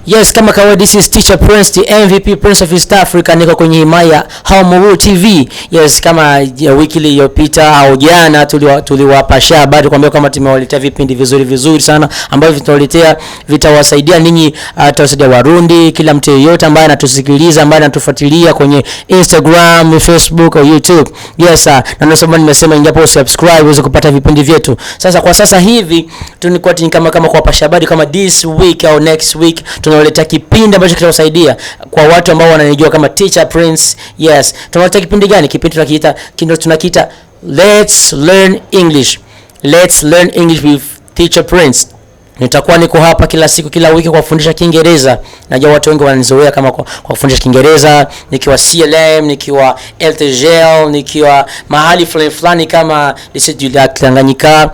Yes, kama kawaida, this is Teacher Prince, the MVP Prince of East Africa. Niko kwenye himaya Home TV. Yes, kama wiki iliyopita au jana tuliwapasha habari kwamba kama tumewaletea vipindi vizuri sana ambavyo vitawaletea vitawasaidia ninyi, tutawasaidia Warundi, kila mtu yeyote ambaye anatusikiliza, ambaye anatufuatilia kwenye Instagram, Facebook au YouTube. Yes, na ndio sababu nimesema ingapo subscribe uweze kupata vipindi vyetu. Sasa kwa sasa hivi tunikuwa kama kuwapasha habari kama this week au next week tunaleta kipindi ambacho kitawasaidia kwa watu ambao wananijua kama Teacher Prince. Yes, tunaleta kipindi gani? Kipindi tunakiita Let's Learn English. Let's Learn English with Teacher Prince. Nitakuwa niko hapa kila siku, kila wiki kwa kufundisha Kiingereza. Najua watu wengi wananizoea kama kwa kufundisha Kiingereza, nikiwa CLM, nikiwa LTGL, nikiwa mahali fulani kama Lycée du Lac Tanganyika,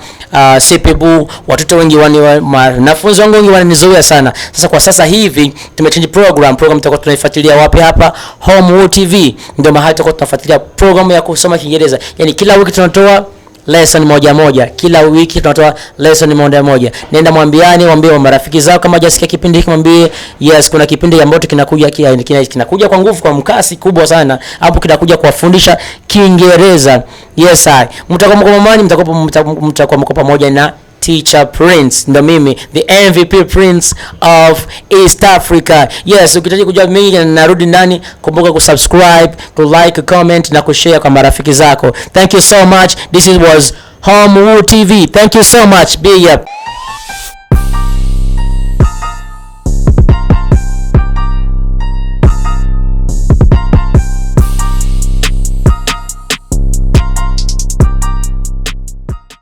CPBU. Watoto wengi wanafunzi wangu wengi wananizoea sana. Sasa kwa sasa hivi tumechange program tutakuwa tunaifuatilia wapi? Hapa Home TV. Ndio mahali tutakuwa tunafuatilia program ya kusoma Kiingereza. Yaani kila wiki tunatoa lesson moja. Kila wiki tunatoa lesson moja. Nenda waambie wa marafiki zao kama hajasikia kipindi hiki, mwambie yes, kuna kipindi ambacho kinakuja kwa nguvu, kwa mkasi kubwa sana. Hapo kinakuja kuwafundisha Kiingereza. Yes, mtakuwa mko pamoja na Teacher Prince. Ndo mimi, the MVP Prince of East Africa. Yes, ukitaka kujua mengi narudi ndani, kumbuka kusubscribe, to like, comment na kushare kwa marafiki zako. Thank you so much. This was Home TV. Thank you so much. Be up.